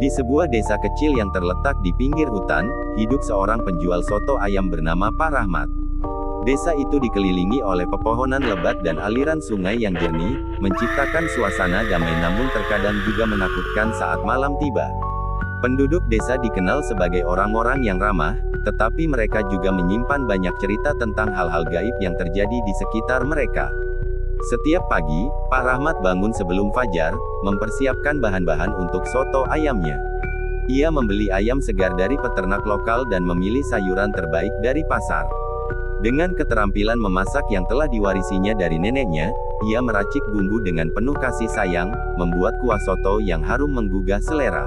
Di sebuah desa kecil yang terletak di pinggir hutan, hidup seorang penjual soto ayam bernama Pak Rahmat. Desa itu dikelilingi oleh pepohonan lebat dan aliran sungai yang jernih, menciptakan suasana damai namun terkadang juga menakutkan saat malam tiba. Penduduk desa dikenal sebagai orang-orang yang ramah, tetapi mereka juga menyimpan banyak cerita tentang hal-hal gaib yang terjadi di sekitar mereka. Setiap pagi, Pak Rahmat bangun sebelum fajar, mempersiapkan bahan-bahan untuk soto ayamnya. Ia membeli ayam segar dari peternak lokal dan memilih sayuran terbaik dari pasar. Dengan keterampilan memasak yang telah diwarisinya dari neneknya, ia meracik bumbu dengan penuh kasih sayang, membuat kuah soto yang harum menggugah selera.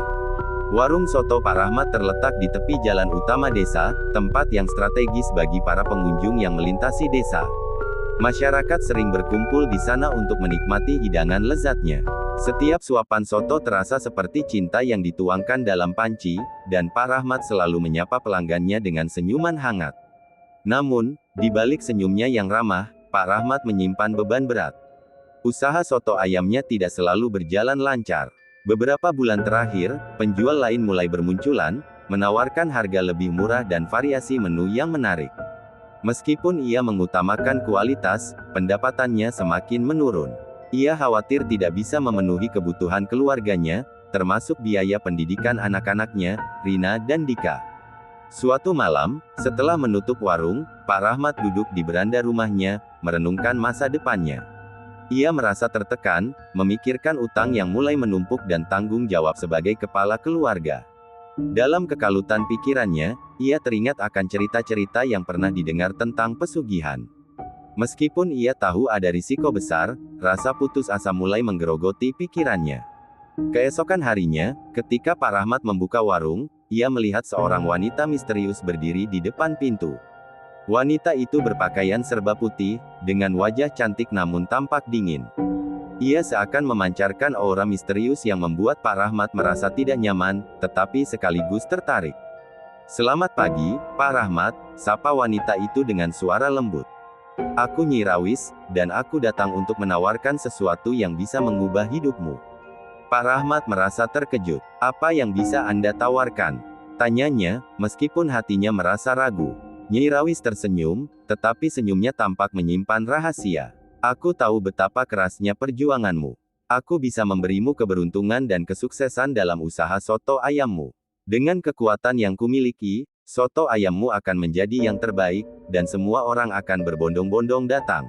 Warung soto Pak Rahmat terletak di tepi jalan utama desa, tempat yang strategis bagi para pengunjung yang melintasi desa. Masyarakat sering berkumpul di sana untuk menikmati hidangan lezatnya. Setiap suapan soto terasa seperti cinta yang dituangkan dalam panci, dan Pak Rahmat selalu menyapa pelanggannya dengan senyuman hangat. Namun, di balik senyumnya yang ramah, Pak Rahmat menyimpan beban berat. Usaha soto ayamnya tidak selalu berjalan lancar. Beberapa bulan terakhir, penjual lain mulai bermunculan, menawarkan harga lebih murah dan variasi menu yang menarik. Meskipun ia mengutamakan kualitas, pendapatannya semakin menurun. Ia khawatir tidak bisa memenuhi kebutuhan keluarganya, termasuk biaya pendidikan anak-anaknya, Rina dan Dika. Suatu malam, setelah menutup warung, Pak Rahmat duduk di beranda rumahnya, merenungkan masa depannya. Ia merasa tertekan, memikirkan utang yang mulai menumpuk dan tanggung jawab sebagai kepala keluarga. Dalam kekalutan pikirannya, ia teringat akan cerita-cerita yang pernah didengar tentang pesugihan. Meskipun ia tahu ada risiko besar, rasa putus asa mulai menggerogoti pikirannya. Keesokan harinya, ketika Pak Rahmat membuka warung, ia melihat seorang wanita misterius berdiri di depan pintu. Wanita itu berpakaian serba putih, dengan wajah cantik namun tampak dingin. Ia seakan memancarkan aura misterius yang membuat Pak Rahmat merasa tidak nyaman, tetapi sekaligus tertarik. "Selamat pagi, Pak Rahmat," sapa wanita itu dengan suara lembut. "Aku Nyi Rawis, dan aku datang untuk menawarkan sesuatu yang bisa mengubah hidupmu." Pak Rahmat merasa terkejut. "Apa yang bisa Anda tawarkan?" tanyanya, meskipun hatinya merasa ragu. Nyi Rawis tersenyum, tetapi senyumnya tampak menyimpan rahasia. "Aku tahu betapa kerasnya perjuanganmu. Aku bisa memberimu keberuntungan dan kesuksesan dalam usaha soto ayammu. Dengan kekuatan yang kumiliki, soto ayammu akan menjadi yang terbaik, dan semua orang akan berbondong-bondong datang."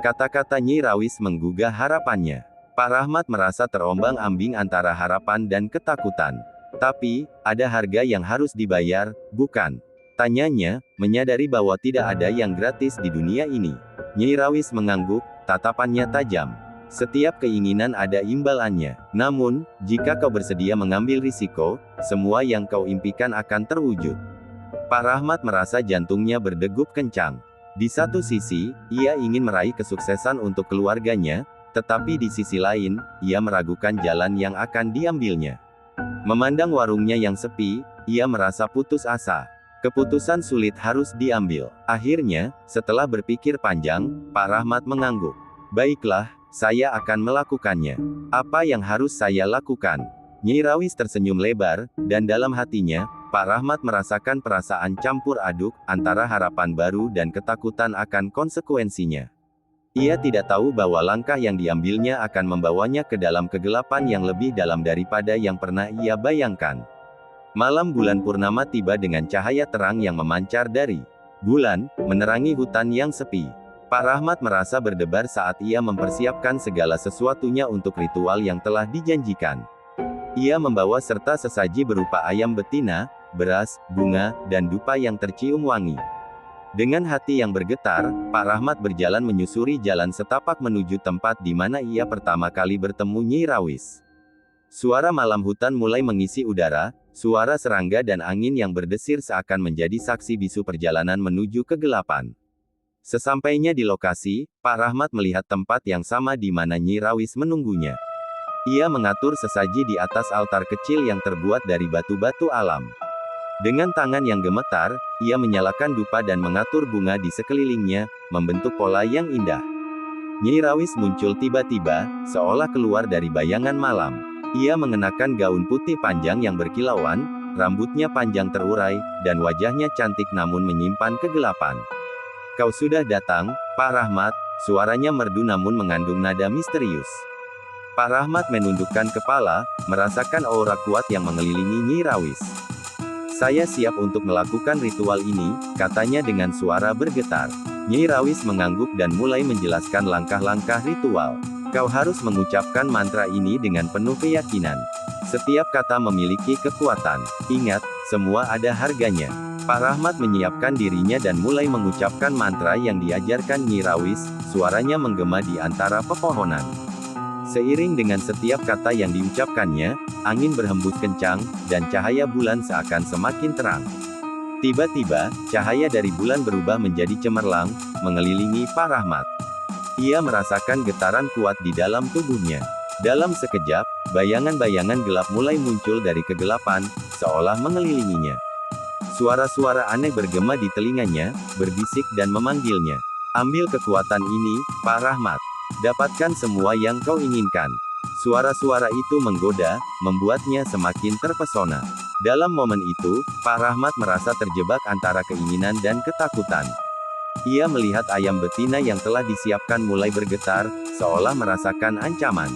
Kata-kata Nyi Rawis menggugah harapannya. Pak Rahmat merasa terombang-ambing antara harapan dan ketakutan. "Tapi, ada harga yang harus dibayar, bukan?" tanyanya, menyadari bahwa tidak ada yang gratis di dunia ini. Nyi Rawis mengangguk, tatapannya tajam. "Setiap keinginan ada imbalannya. Namun, jika kau bersedia mengambil risiko, semua yang kau impikan akan terwujud." Pak Rahmat merasa jantungnya berdegup kencang. Di satu sisi, ia ingin meraih kesuksesan untuk keluarganya, tetapi di sisi lain, ia meragukan jalan yang akan diambilnya. Memandang warungnya yang sepi, ia merasa putus asa. Keputusan sulit harus diambil. Akhirnya, setelah berpikir panjang, Pak Rahmat mengangguk. "Baiklah, saya akan melakukannya. Apa yang harus saya lakukan?" Nyi Rawis tersenyum lebar, dan dalam hatinya, Pak Rahmat merasakan perasaan campur aduk, antara harapan baru dan ketakutan akan konsekuensinya. Ia tidak tahu bahwa langkah yang diambilnya akan membawanya ke dalam kegelapan yang lebih dalam daripada yang pernah ia bayangkan. Malam bulan purnama tiba dengan cahaya terang yang memancar dari bulan, menerangi hutan yang sepi. Pak Rahmat merasa berdebar saat ia mempersiapkan segala sesuatunya untuk ritual yang telah dijanjikan. Ia membawa serta sesaji berupa ayam betina, beras, bunga, dan dupa yang tercium wangi. Dengan hati yang bergetar, Pak Rahmat berjalan menyusuri jalan setapak menuju tempat di mana ia pertama kali bertemu Nyi Rawis. Suara malam hutan mulai mengisi udara, suara serangga dan angin yang berdesir seakan menjadi saksi bisu perjalanan menuju kegelapan. Sesampainya di lokasi, Pak Rahmat melihat tempat yang sama di mana Nyi Rawis menunggunya. Ia mengatur sesaji di atas altar kecil yang terbuat dari batu-batu alam. Dengan tangan yang gemetar, ia menyalakan dupa dan mengatur bunga di sekelilingnya, membentuk pola yang indah. Nyi Rawis muncul tiba-tiba, seolah keluar dari bayangan malam. Ia mengenakan gaun putih panjang yang berkilauan, rambutnya panjang terurai, dan wajahnya cantik namun menyimpan kegelapan. "Kau sudah datang, Pak Rahmat," suaranya merdu namun mengandung nada misterius. Pak Rahmat menundukkan kepala, merasakan aura kuat yang mengelilingi Nyi Rawis. "Saya siap untuk melakukan ritual ini," katanya dengan suara bergetar. Nyi Rawis mengangguk dan mulai menjelaskan langkah-langkah ritual. "Kau harus mengucapkan mantra ini dengan penuh keyakinan. Setiap kata memiliki kekuatan. Ingat, semua ada harganya." Pak Rahmat menyiapkan dirinya dan mulai mengucapkan mantra yang diajarkan Nyi Rawis, suaranya menggema di antara pepohonan. Seiring dengan setiap kata yang diucapkannya, angin berhembus kencang, dan cahaya bulan seakan semakin terang. Tiba-tiba, cahaya dari bulan berubah menjadi cemerlang, mengelilingi Pak Rahmat. Ia merasakan getaran kuat di dalam tubuhnya. Dalam sekejap, bayangan-bayangan gelap mulai muncul dari kegelapan, seolah mengelilinginya. Suara-suara aneh bergema di telinganya, berbisik dan memanggilnya. "Ambil kekuatan ini, Pak Rahmat. Dapatkan semua yang kau inginkan." Suara-suara itu menggoda, membuatnya semakin terpesona. Dalam momen itu, Pak Rahmat merasa terjebak antara keinginan dan ketakutan. Ia melihat ayam betina yang telah disiapkan mulai bergetar, seolah merasakan ancaman.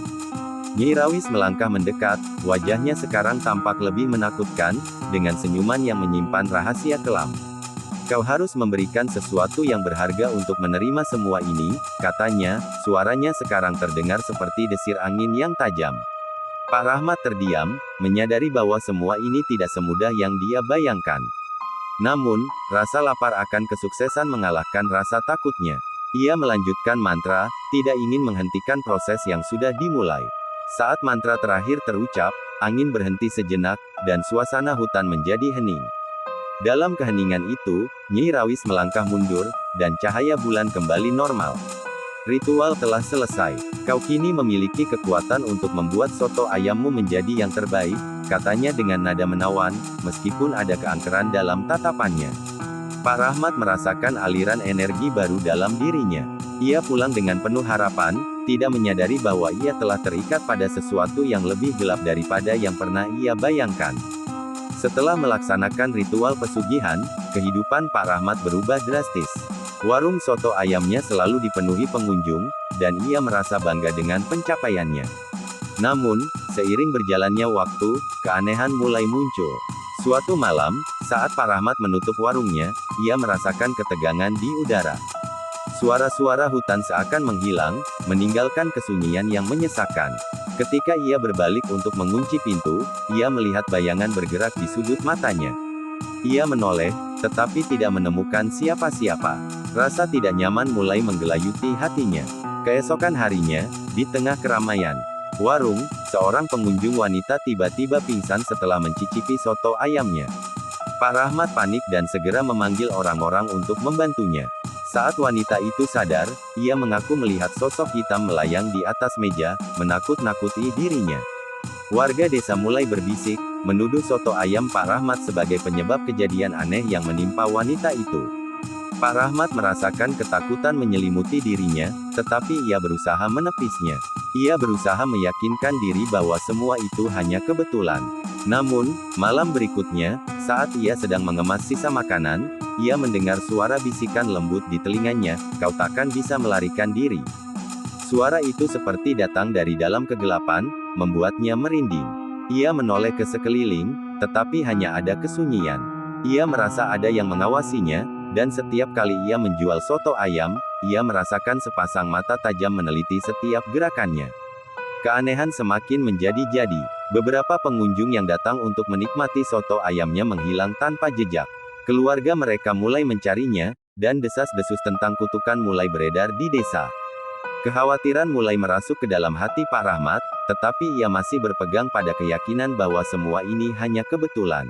Nyi Rawis melangkah mendekat, wajahnya sekarang tampak lebih menakutkan, dengan senyuman yang menyimpan rahasia kelam. "Kau harus memberikan sesuatu yang berharga untuk menerima semua ini," katanya, suaranya sekarang terdengar seperti desir angin yang tajam. Pak Rahmat terdiam, menyadari bahwa semua ini tidak semudah yang dia bayangkan. Namun, rasa lapar akan kesuksesan mengalahkan rasa takutnya. Ia melanjutkan mantra, tidak ingin menghentikan proses yang sudah dimulai. Saat mantra terakhir terucap, angin berhenti sejenak, dan suasana hutan menjadi hening. Dalam keheningan itu, Nyi Rawis melangkah mundur, dan cahaya bulan kembali normal. "Ritual telah selesai. Kau kini memiliki kekuatan untuk membuat soto ayammu menjadi yang terbaik," katanya dengan nada menawan, meskipun ada keangkeran dalam tatapannya. Pak Rahmat merasakan aliran energi baru dalam dirinya. Ia pulang dengan penuh harapan, tidak menyadari bahwa ia telah terikat pada sesuatu yang lebih gelap daripada yang pernah ia bayangkan. Setelah melaksanakan ritual pesugihan, kehidupan Pak Rahmat berubah drastis. Warung soto ayamnya selalu dipenuhi pengunjung, dan ia merasa bangga dengan pencapaiannya. Namun, seiring berjalannya waktu, keanehan mulai muncul. Suatu malam, saat Pak Rahmat menutup warungnya, ia merasakan ketegangan di udara. Suara-suara hutan seakan menghilang, meninggalkan kesunyian yang menyesakkan. Ketika ia berbalik untuk mengunci pintu, ia melihat bayangan bergerak di sudut matanya. Ia menoleh, tetapi tidak menemukan siapa-siapa. Rasa tidak nyaman mulai menggelayuti hatinya. Keesokan harinya, di tengah keramaian warung, seorang pengunjung wanita tiba-tiba pingsan setelah mencicipi soto ayamnya. Pak Rahmat panik dan segera memanggil orang-orang untuk membantunya. Saat wanita itu sadar, ia mengaku melihat sosok hitam melayang di atas meja, menakut-nakuti dirinya. Warga desa mulai berbisik, menuduh soto ayam Pak Rahmat sebagai penyebab kejadian aneh yang menimpa wanita itu. Pak Rahmat merasakan ketakutan menyelimuti dirinya, tetapi ia berusaha menepisnya. Ia berusaha meyakinkan diri bahwa semua itu hanya kebetulan. Namun, malam berikutnya, saat ia sedang mengemas sisa makanan, ia mendengar suara bisikan lembut di telinganya, "Kau takkan bisa melarikan diri." Suara itu seperti datang dari dalam kegelapan, membuatnya merinding. Ia menoleh ke sekeliling, tetapi hanya ada kesunyian. Ia merasa ada yang mengawasinya, dan setiap kali ia menjual soto ayam, ia merasakan sepasang mata tajam meneliti setiap gerakannya. Keanehan semakin menjadi-jadi. Beberapa pengunjung yang datang untuk menikmati soto ayamnya menghilang tanpa jejak. Keluarga mereka mulai mencarinya, dan desas-desus tentang kutukan mulai beredar di desa. Kekhawatiran mulai merasuk ke dalam hati Pak Rahmat, tetapi ia masih berpegang pada keyakinan bahwa semua ini hanya kebetulan.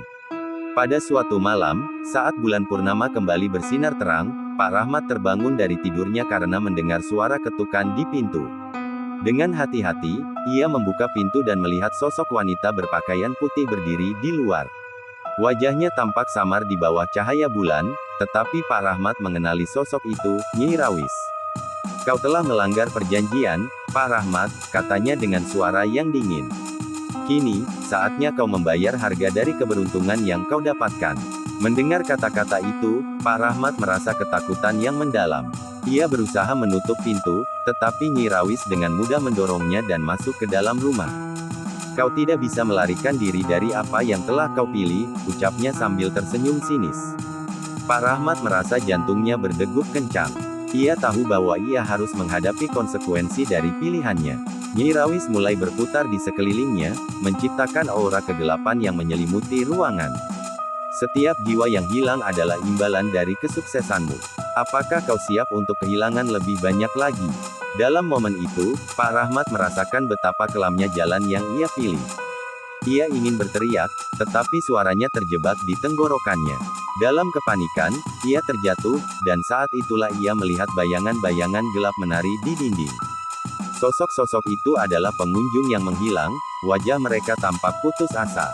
Pada suatu malam, saat bulan purnama kembali bersinar terang, Pak Rahmat terbangun dari tidurnya karena mendengar suara ketukan di pintu. Dengan hati-hati, ia membuka pintu dan melihat sosok wanita berpakaian putih berdiri di luar. Wajahnya tampak samar di bawah cahaya bulan, tetapi Pak Rahmat mengenali sosok itu, Nyi Rawis. "Kau telah melanggar perjanjian, Pak Rahmat," katanya dengan suara yang dingin. Kini, saatnya kau membayar harga dari keberuntungan yang kau dapatkan. Mendengar kata-kata itu, Pak Rahmat merasa ketakutan yang mendalam. Ia berusaha menutup pintu, tetapi Nyi Rawis dengan mudah mendorongnya dan masuk ke dalam rumah. Kau tidak bisa melarikan diri dari apa yang telah kau pilih, ucapnya sambil tersenyum sinis. Pak Rahmat merasa jantungnya berdegup kencang. Ia tahu bahwa ia harus menghadapi konsekuensi dari pilihannya. Nyi Rawis mulai berputar di sekelilingnya, menciptakan aura kegelapan yang menyelimuti ruangan. Setiap jiwa yang hilang adalah imbalan dari kesuksesanmu. Apakah kau siap untuk kehilangan lebih banyak lagi? Dalam momen itu, Pak Rahmat merasakan betapa kelamnya jalan yang ia pilih. Ia ingin berteriak, tetapi suaranya terjebak di tenggorokannya. Dalam kepanikan, ia terjatuh, dan saat itulah ia melihat bayangan-bayangan gelap menari di dinding. Sosok-sosok itu adalah pengunjung yang menghilang, wajah mereka tampak putus asa.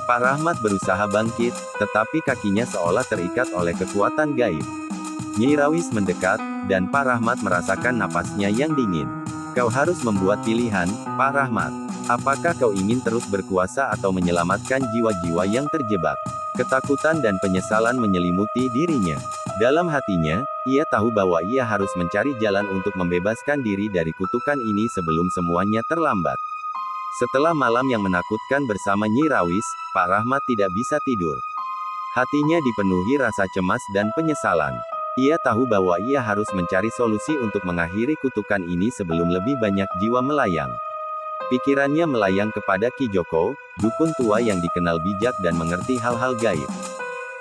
Pak Rahmat berusaha bangkit, tetapi kakinya seolah terikat oleh kekuatan gaib. Nyi Rawis mendekat, dan Pak Rahmat merasakan napasnya yang dingin. Kau harus membuat pilihan, Pak Rahmat. Apakah kau ingin terus berkuasa atau menyelamatkan jiwa-jiwa yang terjebak? Ketakutan dan penyesalan menyelimuti dirinya. Dalam hatinya, ia tahu bahwa ia harus mencari jalan untuk membebaskan diri dari kutukan ini sebelum semuanya terlambat. Setelah malam yang menakutkan bersama Nyi Rawis, Pak Rahmat tidak bisa tidur. Hatinya dipenuhi rasa cemas dan penyesalan. Ia tahu bahwa ia harus mencari solusi untuk mengakhiri kutukan ini sebelum lebih banyak jiwa melayang. Pikirannya melayang kepada Ki Joko, dukun tua yang dikenal bijak dan mengerti hal-hal gaib.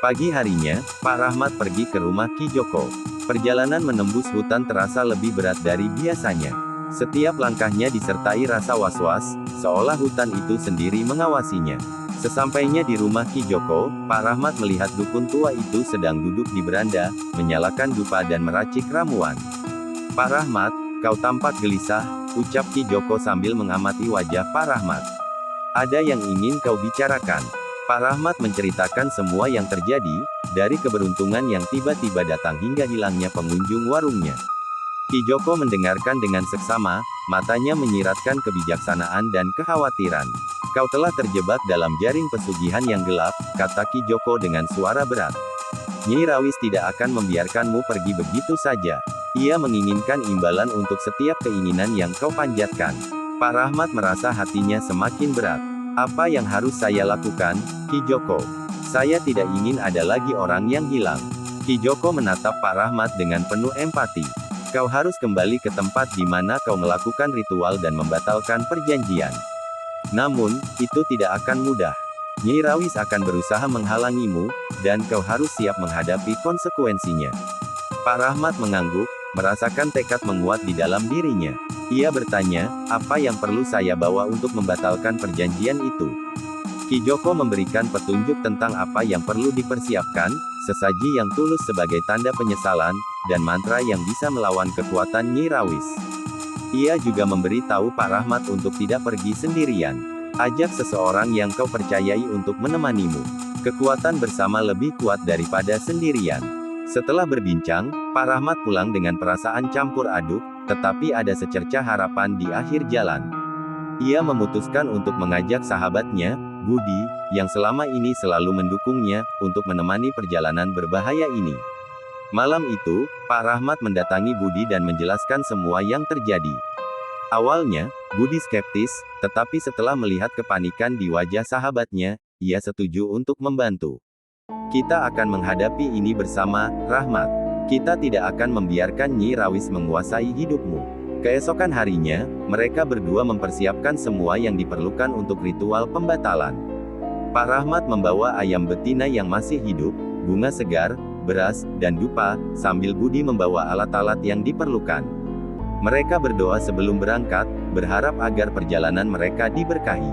Pagi harinya, Pak Rahmat pergi ke rumah Ki Joko. Perjalanan menembus hutan terasa lebih berat dari biasanya. Setiap langkahnya disertai rasa was-was, seolah hutan itu sendiri mengawasinya. Sesampainya di rumah Ki Joko, Pak Rahmat melihat dukun tua itu sedang duduk di beranda, menyalakan dupa dan meracik ramuan. Pak Rahmat, kau tampak gelisah, ucap Ki Joko sambil mengamati wajah Pak Rahmat. Ada yang ingin kau bicarakan? Pak Rahmat menceritakan semua yang terjadi, dari keberuntungan yang tiba-tiba datang hingga hilangnya pengunjung warungnya. Ki Joko mendengarkan dengan seksama, matanya menyiratkan kebijaksanaan dan kekhawatiran. Kau telah terjebak dalam jaring pesugihan yang gelap, kata Ki Joko dengan suara berat. Nyi Rawis tidak akan membiarkanmu pergi begitu saja. Ia menginginkan imbalan untuk setiap keinginan yang kau panjatkan. Pak Rahmat merasa hatinya semakin berat. Apa yang harus saya lakukan, Ki Joko? Saya tidak ingin ada lagi orang yang hilang. Ki Joko menatap Pak Rahmat dengan penuh empati. Kau harus kembali ke tempat di mana kau melakukan ritual dan membatalkan perjanjian. Namun, itu tidak akan mudah. Nyi Rawis akan berusaha menghalangimu, dan kau harus siap menghadapi konsekuensinya. Pak Rahmat mengangguk, merasakan tekad menguat di dalam dirinya. Ia bertanya, apa yang perlu saya bawa untuk membatalkan perjanjian itu? Ki Joko memberikan petunjuk tentang apa yang perlu dipersiapkan, sesaji yang tulus sebagai tanda penyesalan, dan mantra yang bisa melawan kekuatan Nyi Rawis. Ia juga memberi tahu Pak Rahmat untuk tidak pergi sendirian. Ajak seseorang yang kau percayai untuk menemanimu. Kekuatan bersama lebih kuat daripada sendirian. Setelah berbincang, Pak Rahmat pulang dengan perasaan campur aduk, tetapi ada secercah harapan di akhir jalan. Ia memutuskan untuk mengajak sahabatnya, Budi, yang selama ini selalu mendukungnya, untuk menemani perjalanan berbahaya ini. Malam itu, Pak Rahmat mendatangi Budi dan menjelaskan semua yang terjadi. Awalnya, Budi skeptis, tetapi setelah melihat kepanikan di wajah sahabatnya, ia setuju untuk membantu. Kita akan menghadapi ini bersama, Rahmat. Kita tidak akan membiarkan Nyi Rawis menguasai hidupmu. Keesokan harinya, mereka berdua mempersiapkan semua yang diperlukan untuk ritual pembatalan. Pak Rahmat membawa ayam betina yang masih hidup, bunga segar, beras, dan dupa, sambil Budi membawa alat-alat yang diperlukan. Mereka berdoa sebelum berangkat, berharap agar perjalanan mereka diberkahi.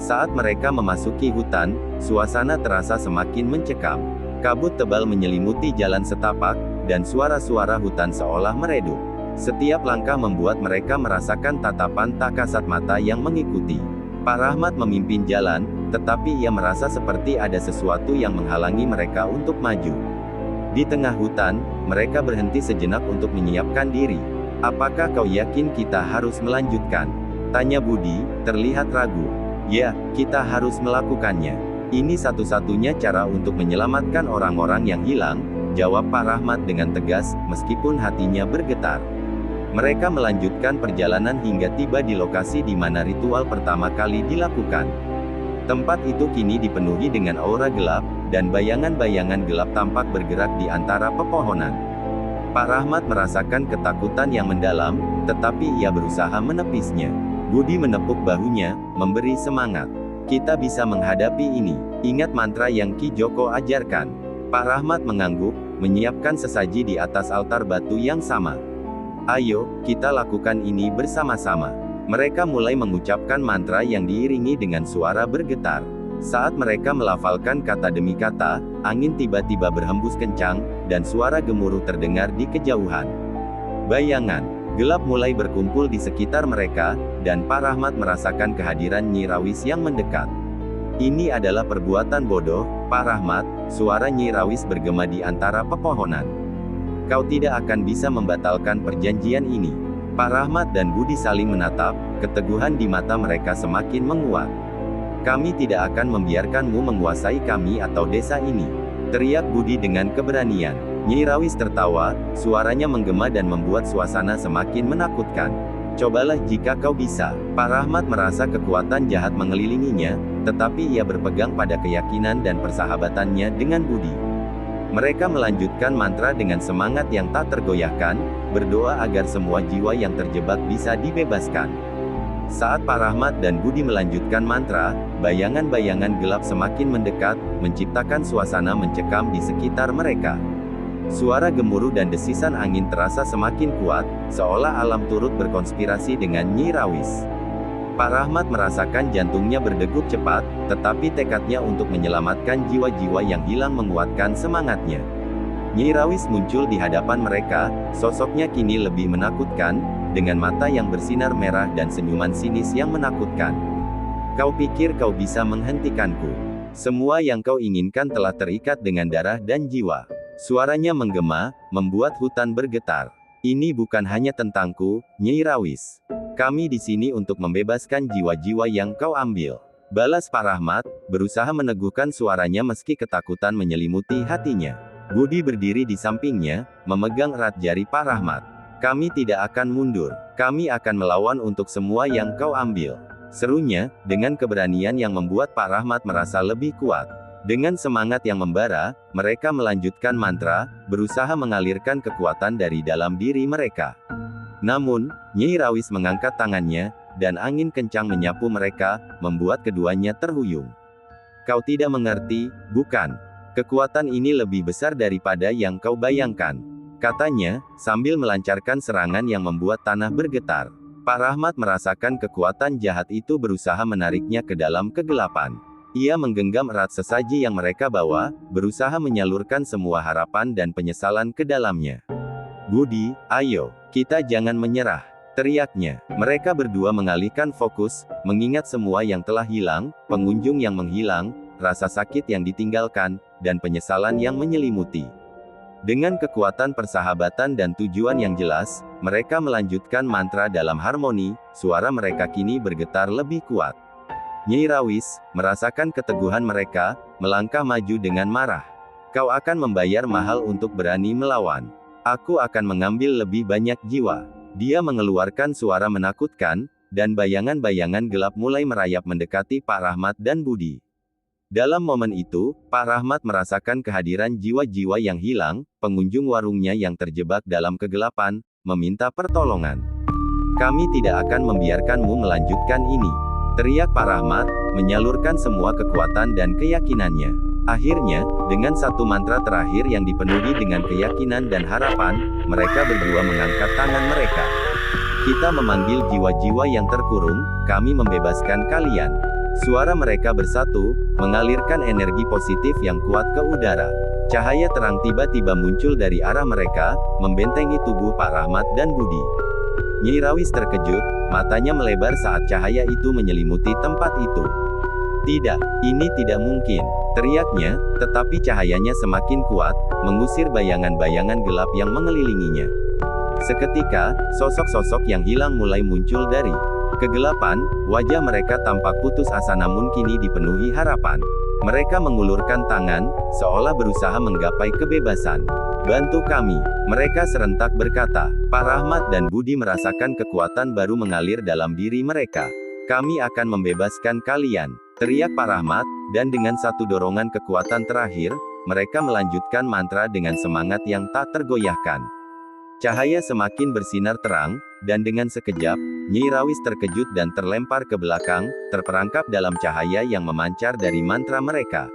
Saat mereka memasuki hutan, suasana terasa semakin mencekam. Kabut tebal menyelimuti jalan setapak, dan suara-suara hutan seolah meredup. Setiap langkah membuat mereka merasakan tatapan tak kasat mata yang mengikuti. Pak Rahmat memimpin jalan, tetapi ia merasa seperti ada sesuatu yang menghalangi mereka untuk maju. Di tengah hutan, mereka berhenti sejenak untuk menyiapkan diri. Apakah kau yakin kita harus melanjutkan? Tanya Budi, terlihat ragu. Ya, kita harus melakukannya. Ini satu-satunya cara untuk menyelamatkan orang-orang yang hilang, jawab Pak Rahmat dengan tegas, meskipun hatinya bergetar. Mereka melanjutkan perjalanan hingga tiba di lokasi di mana ritual pertama kali dilakukan. Tempat itu kini dipenuhi dengan aura gelap, dan bayangan-bayangan gelap tampak bergerak di antara pepohonan. Pak Rahmat merasakan ketakutan yang mendalam, tetapi ia berusaha menepisnya. Budi menepuk bahunya, memberi semangat. Kita bisa menghadapi ini. Ingat mantra yang Ki Joko ajarkan. Pak Rahmat mengangguk, menyiapkan sesaji di atas altar batu yang sama. Ayo, kita lakukan ini bersama-sama. Mereka mulai mengucapkan mantra yang diiringi dengan suara bergetar. Saat mereka melafalkan kata demi kata, angin tiba-tiba berhembus kencang, dan suara gemuruh terdengar di kejauhan. Bayangan gelap mulai berkumpul di sekitar mereka, dan Pak Rahmat merasakan kehadiran Nyi Rawis yang mendekat. Ini adalah perbuatan bodoh, Pak Rahmat, suara Nyi Rawis bergema di antara pepohonan. Kau tidak akan bisa membatalkan perjanjian ini. Pak Rahmat dan Budi saling menatap, keteguhan di mata mereka semakin menguat. Kami tidak akan membiarkanmu menguasai kami atau desa ini, teriak Budi dengan keberanian. Nyi Rawis tertawa, suaranya menggema dan membuat suasana semakin menakutkan. Cobalah jika kau bisa. Pak Rahmat merasa kekuatan jahat mengelilinginya, tetapi ia berpegang pada keyakinan dan persahabatannya dengan Budi. Mereka melanjutkan mantra dengan semangat yang tak tergoyahkan, berdoa agar semua jiwa yang terjebak bisa dibebaskan. Saat Pak Rahmat dan Budi melanjutkan mantra, bayangan-bayangan gelap semakin mendekat, menciptakan suasana mencekam di sekitar mereka. Suara gemuruh dan desisan angin terasa semakin kuat, seolah alam turut berkonspirasi dengan Nyi Rawis. Pak Rahmat merasakan jantungnya berdegup cepat, tetapi tekadnya untuk menyelamatkan jiwa-jiwa yang hilang menguatkan semangatnya. Nyi Rawis muncul di hadapan mereka, sosoknya kini lebih menakutkan, dengan mata yang bersinar merah dan senyuman sinis yang menakutkan. Kau pikir kau bisa menghentikanku? Semua yang kau inginkan telah terikat dengan darah dan jiwa. Suaranya menggema, membuat hutan bergetar. Ini bukan hanya tentangku, Nyi Rawis. Kami di sini untuk membebaskan jiwa-jiwa yang kau ambil. Balas Pak Rahmat, berusaha meneguhkan suaranya meski ketakutan menyelimuti hatinya. Budi berdiri di sampingnya, memegang erat jari Pak Rahmat. Kami tidak akan mundur. Kami akan melawan untuk semua yang kau ambil, serunya, dengan keberanian yang membuat Pak Rahmat merasa lebih kuat. Dengan semangat yang membara, mereka melanjutkan mantra, berusaha mengalirkan kekuatan dari dalam diri mereka. Namun, Nyi Rawis mengangkat tangannya, dan angin kencang menyapu mereka, membuat keduanya terhuyung. Kau tidak mengerti, bukan? Kekuatan ini lebih besar daripada yang kau bayangkan, katanya, sambil melancarkan serangan yang membuat tanah bergetar. Pak Rahmat merasakan kekuatan jahat itu berusaha menariknya ke dalam kegelapan. Ia menggenggam erat sesaji yang mereka bawa, berusaha menyalurkan semua harapan dan penyesalan ke dalamnya. Budi, ayo, kita jangan menyerah, teriaknya. Mereka berdua mengalihkan fokus, mengingat semua yang telah hilang, pengunjung yang menghilang, rasa sakit yang ditinggalkan, dan penyesalan yang menyelimuti. Dengan kekuatan persahabatan dan tujuan yang jelas, mereka melanjutkan mantra dalam harmoni, suara mereka kini bergetar lebih kuat. Nyi Rawis, merasakan keteguhan mereka, melangkah maju dengan marah. Kau akan membayar mahal untuk berani melawan. Aku akan mengambil lebih banyak jiwa. Dia mengeluarkan suara menakutkan, dan bayangan-bayangan gelap mulai merayap mendekati Pak Rahmat dan Budi. Dalam momen itu, Pak Rahmat merasakan kehadiran jiwa-jiwa yang hilang, pengunjung warungnya yang terjebak dalam kegelapan, meminta pertolongan. Kami tidak akan membiarkanmu melanjutkan ini, teriak Pak Rahmat, menyalurkan semua kekuatan dan keyakinannya. Akhirnya, dengan satu mantra terakhir yang dipenuhi dengan keyakinan dan harapan, mereka berdua mengangkat tangan mereka. Kita memanggil jiwa-jiwa yang terkurung, kami membebaskan kalian. Suara mereka bersatu, mengalirkan energi positif yang kuat ke udara. Cahaya terang tiba-tiba muncul dari arah mereka, membentengi tubuh Pak Rahmat dan Budi. Nyi Rawis terkejut, matanya melebar saat cahaya itu menyelimuti tempat itu. Tidak, ini tidak mungkin, teriaknya, tetapi cahayanya semakin kuat, mengusir bayangan-bayangan gelap yang mengelilinginya. Seketika, sosok-sosok yang hilang mulai muncul dari Kegelapan, wajah mereka tampak putus asa namun kini dipenuhi harapan. Mereka mengulurkan tangan, seolah berusaha menggapai kebebasan. "Bantu kami," mereka serentak berkata. Pak Rahmat dan Budi merasakan kekuatan baru mengalir dalam diri mereka. "Kami akan membebaskan kalian," teriak Pak Rahmat, dan dengan satu dorongan kekuatan terakhir, mereka melanjutkan mantra dengan semangat yang tak tergoyahkan. Cahaya semakin bersinar terang, dan dengan sekejap, Nyi Rawis terkejut dan terlempar ke belakang, terperangkap dalam cahaya yang memancar dari mantra mereka.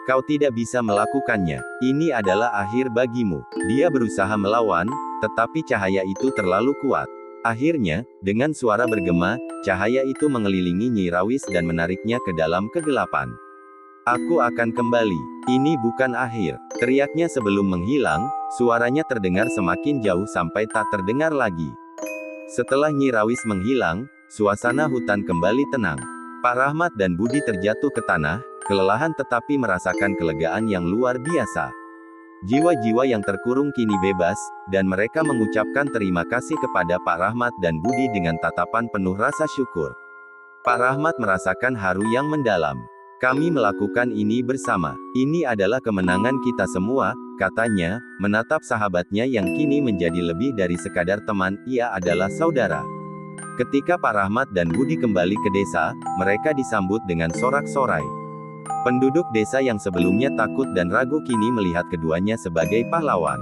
"Kau tidak bisa melakukannya. Ini adalah akhir bagimu." Dia berusaha melawan, tetapi cahaya itu terlalu kuat. Akhirnya, dengan suara bergema, cahaya itu mengelilingi Nyi Rawis dan menariknya ke dalam kegelapan. "Aku akan kembali. Ini bukan akhir," teriaknya sebelum menghilang. Suaranya terdengar semakin jauh sampai tak terdengar lagi. Setelah Nyi Rawis menghilang, suasana hutan kembali tenang. Pak Rahmat dan Budi terjatuh ke tanah, kelelahan tetapi merasakan kelegaan yang luar biasa. Jiwa-jiwa yang terkurung kini bebas, dan mereka mengucapkan terima kasih kepada Pak Rahmat dan Budi dengan tatapan penuh rasa syukur. Pak Rahmat merasakan haru yang mendalam. "Kami melakukan ini bersama. Ini adalah kemenangan kita semua," katanya, menatap sahabatnya yang kini menjadi lebih dari sekadar teman, ia adalah saudara. Ketika Pak Rahmat dan Budi kembali ke desa, mereka disambut dengan sorak-sorai. Penduduk desa yang sebelumnya takut dan ragu kini melihat keduanya sebagai pahlawan.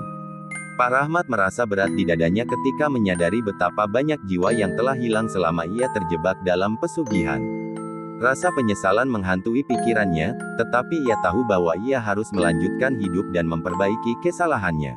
Pak Rahmat merasa berat di dadanya ketika menyadari betapa banyak jiwa yang telah hilang selama ia terjebak dalam pesugihan. Rasa penyesalan menghantui pikirannya, tetapi ia tahu bahwa ia harus melanjutkan hidup dan memperbaiki kesalahannya.